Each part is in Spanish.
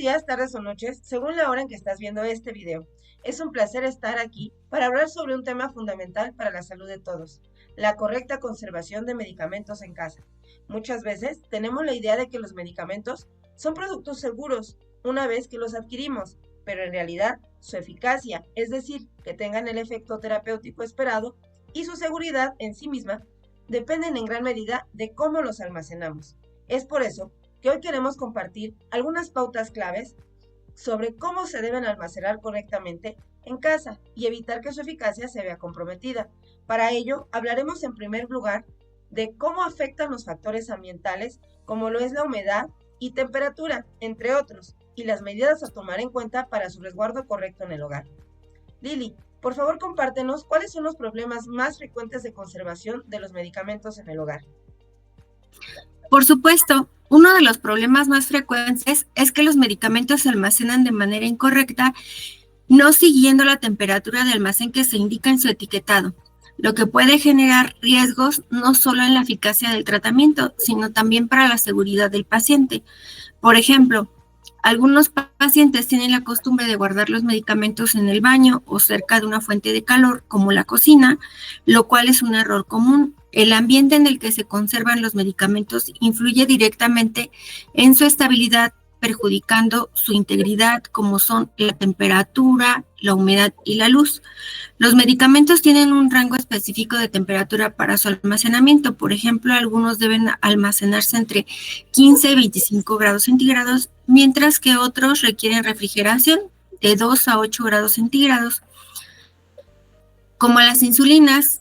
días, tardes o noches, según la hora en que estás viendo este video. Es un placer estar aquí para hablar sobre un tema fundamental para la salud de todos, la correcta conservación de medicamentos en casa. Muchas veces tenemos la idea de que los medicamentos son productos seguros una vez que los adquirimos, pero en realidad su eficacia, es decir, que tengan el efecto terapéutico esperado, y su seguridad en sí misma, dependen en gran medida de cómo los almacenamos. Es por eso que hoy queremos compartir algunas pautas claves sobre cómo se deben almacenar correctamente en casa y evitar que su eficacia se vea comprometida. Para ello, hablaremos en primer lugar de cómo afectan los factores ambientales, como lo es la humedad y temperatura, entre otros, y las medidas a tomar en cuenta para su resguardo correcto en el hogar. Lili, por favor compártenos cuáles son los problemas más frecuentes de conservación de los medicamentos en el hogar. Por supuesto, uno de los problemas más frecuentes es que los medicamentos se almacenan de manera incorrecta, no siguiendo la temperatura de almacén que se indica en su etiquetado, lo que puede generar riesgos no solo en la eficacia del tratamiento, sino también para la seguridad del paciente. Por ejemplo, algunos pacientes tienen la costumbre de guardar los medicamentos en el baño o cerca de una fuente de calor, como la cocina, lo cual es un error común. El ambiente en el que se conservan los medicamentos influye directamente en su estabilidad, perjudicando su integridad, como son la temperatura, la humedad y la luz. Los medicamentos tienen un rango específico de temperatura para su almacenamiento. Por ejemplo, algunos deben almacenarse entre 15 y 25 grados centígrados, mientras que otros requieren refrigeración de 2 a 8 grados centígrados. Como las insulinas,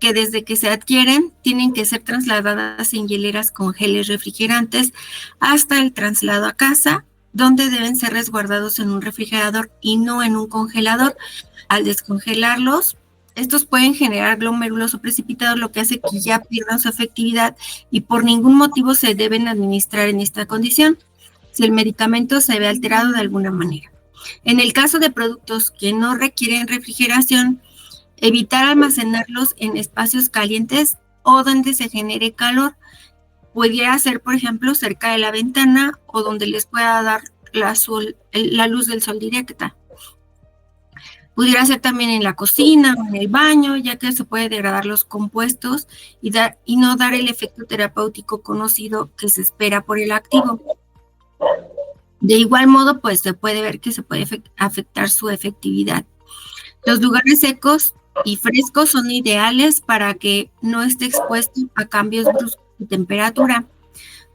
que desde que se adquieren tienen que ser trasladadas en hieleras con geles refrigerantes hasta el traslado a casa, donde deben ser resguardados en un refrigerador y no en un congelador. Al descongelarlos, estos pueden generar glomérulos o precipitados, lo que hace que ya pierdan su efectividad y por ningún motivo se deben administrar en esta condición si el medicamento se ve alterado de alguna manera. En el caso de productos que no requieren refrigeración, evitar almacenarlos en espacios calientes o donde se genere calor. Pudiera ser, por ejemplo, cerca de la ventana o donde les pueda dar la luz del sol directa. Pudiera ser también en la cocina o en el baño, ya que se puede degradar los compuestos y no dar el efecto terapéutico conocido que se espera por el activo. De igual modo, pues se puede ver que se puede afectar su efectividad. Los lugares secos y frescos son ideales para que no esté expuesto a cambios bruscos de temperatura.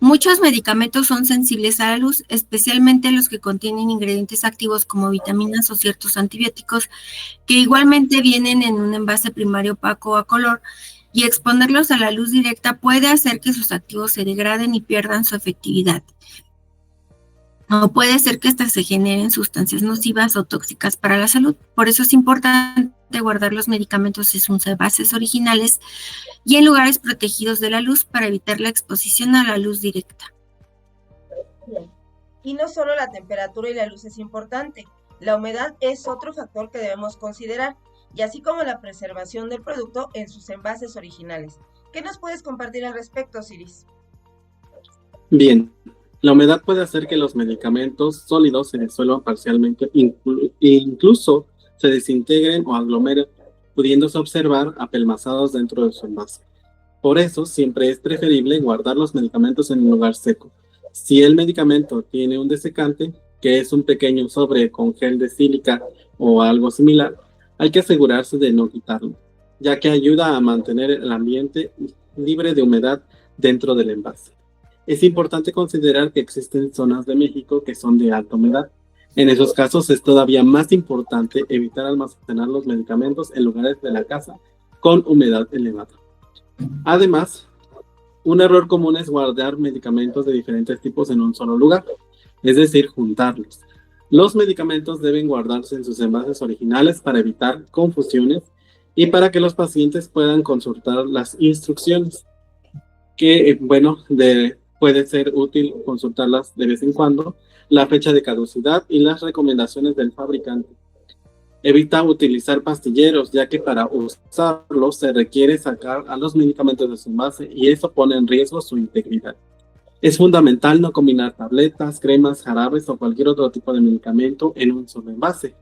Muchos medicamentos son sensibles a la luz, especialmente los que contienen ingredientes activos como vitaminas o ciertos antibióticos, que igualmente vienen en un envase primario opaco a color, y exponerlos a la luz directa puede hacer que sus activos se degraden y pierdan su efectividad. O puede ser que estas se generen sustancias nocivas o tóxicas para la salud. Por eso es importante guardar los medicamentos en sus envases originales y en lugares protegidos de la luz para evitar la exposición a la luz directa. Bien. Y no solo la temperatura y la luz es importante, la humedad es otro factor que debemos considerar, y así como la preservación del producto en sus envases originales. ¿Qué nos puedes compartir al respecto, Siris? Bien. La humedad puede hacer que los medicamentos sólidos se disuelvan parcialmente, incluso se desintegren o aglomeren, pudiéndose observar apelmazados dentro de su envase. Por eso, siempre es preferible guardar los medicamentos en un lugar seco. Si el medicamento tiene un desecante, que es un pequeño sobre con gel de sílica o algo similar, hay que asegurarse de no quitarlo, ya que ayuda a mantener el ambiente libre de humedad dentro del envase. Es importante considerar que existen zonas de México que son de alta humedad. En esos casos es todavía más importante evitar almacenar los medicamentos en lugares de la casa con humedad elevada. Además, un error común es guardar medicamentos de diferentes tipos en un solo lugar, es decir, juntarlos. Los medicamentos deben guardarse en sus envases originales para evitar confusiones y para que los pacientes puedan consultar las instrucciones, que, puede ser útil consultarlas de vez en cuando, la fecha de caducidad y las recomendaciones del fabricante. Evita utilizar pastilleros, ya que para usarlos se requiere sacar a los medicamentos de su envase y eso pone en riesgo su integridad. Es fundamental no combinar tabletas, cremas, jarabes o cualquier otro tipo de medicamento en un solo envase.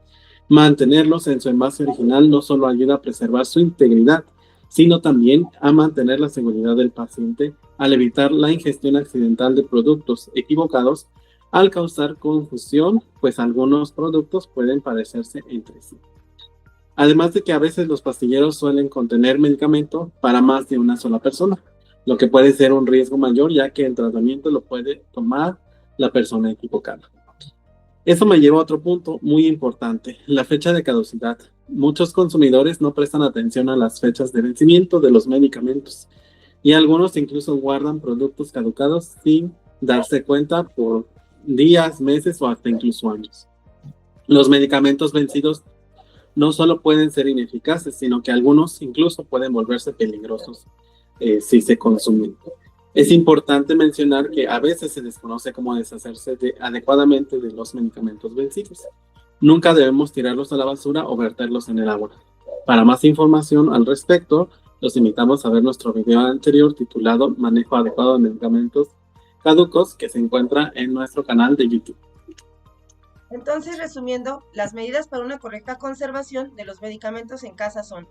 Mantenerlos en su envase original no solo ayuda a preservar su integridad, sino también a mantener la seguridad del paciente al evitar la ingestión accidental de productos equivocados al causar confusión, pues algunos productos pueden parecerse entre sí. Además de que a veces los pastilleros suelen contener medicamento para más de una sola persona, lo que puede ser un riesgo mayor ya que el tratamiento lo puede tomar la persona equivocada. Eso me lleva a otro punto muy importante, la fecha de caducidad. Muchos consumidores no prestan atención a las fechas de vencimiento de los medicamentos y algunos incluso guardan productos caducados sin darse cuenta por días, meses o hasta incluso años. Los medicamentos vencidos no solo pueden ser ineficaces, sino que algunos incluso pueden volverse peligrosos si se consumen. Es importante mencionar que a veces se desconoce cómo deshacerse adecuadamente de los medicamentos vencidos. Nunca debemos tirarlos a la basura o verterlos en el agua. Para más información al respecto, los invitamos a ver nuestro video anterior titulado Manejo adecuado de medicamentos caducos, que se encuentra en nuestro canal de YouTube. Entonces, resumiendo, las medidas para una correcta conservación de los medicamentos en casa son: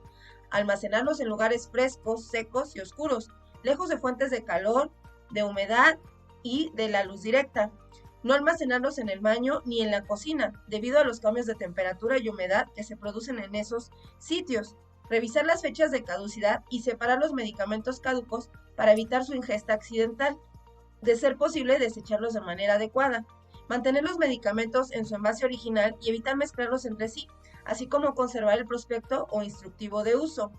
almacenarlos en lugares frescos, secos y oscuros, lejos de fuentes de calor, de humedad y de la luz directa. No almacenarlos en el baño ni en la cocina, debido a los cambios de temperatura y humedad que se producen en esos sitios. Revisar las fechas de caducidad y separar los medicamentos caducos para evitar su ingesta accidental. De ser posible, desecharlos de manera adecuada. Mantener los medicamentos en su envase original y evitar mezclarlos entre sí, así como conservar el prospecto o instructivo de uso.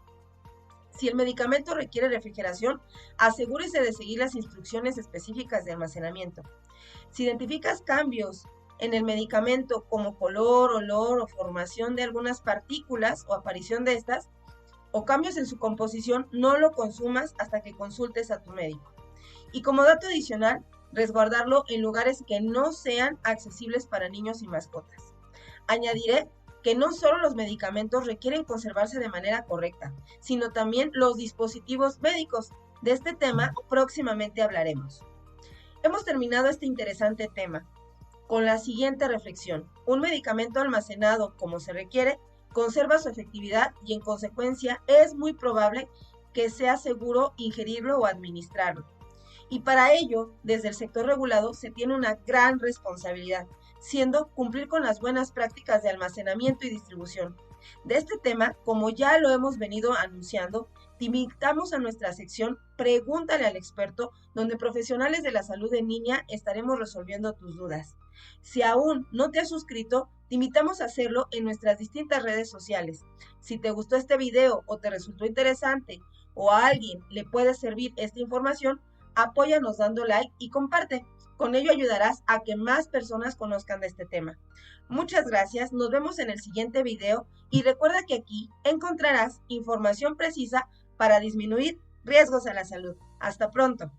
Si el medicamento requiere refrigeración, asegúrese de seguir las instrucciones específicas de almacenamiento. Si identificas cambios en el medicamento como color, olor o formación de algunas partículas o aparición de estas, o cambios en su composición, no lo consumas hasta que consultes a tu médico. Y como dato adicional, resguardarlo en lugares que no sean accesibles para niños y mascotas. Añadiré que no solo los medicamentos requieren conservarse de manera correcta, sino también los dispositivos médicos. De este tema próximamente hablaremos. Hemos terminado este interesante tema con la siguiente reflexión: un medicamento almacenado como se requiere conserva su efectividad y en consecuencia es muy probable que sea seguro ingerirlo o administrarlo. Y para ello, desde el sector regulado se tiene una gran responsabilidad, siendo cumplir con las buenas prácticas de almacenamiento y distribución. De este tema, como ya lo hemos venido anunciando, te invitamos a nuestra sección Pregúntale al experto, donde profesionales de la salud en línea estaremos resolviendo tus dudas. Si aún no te has suscrito, te invitamos a hacerlo en nuestras distintas redes sociales. Si te gustó este video o te resultó interesante o a alguien le puede servir esta información, apóyanos dando like y comparte. Con ello ayudarás a que más personas conozcan de este tema. Muchas gracias, nos vemos en el siguiente video y recuerda que aquí encontrarás información precisa para disminuir riesgos a la salud. Hasta pronto.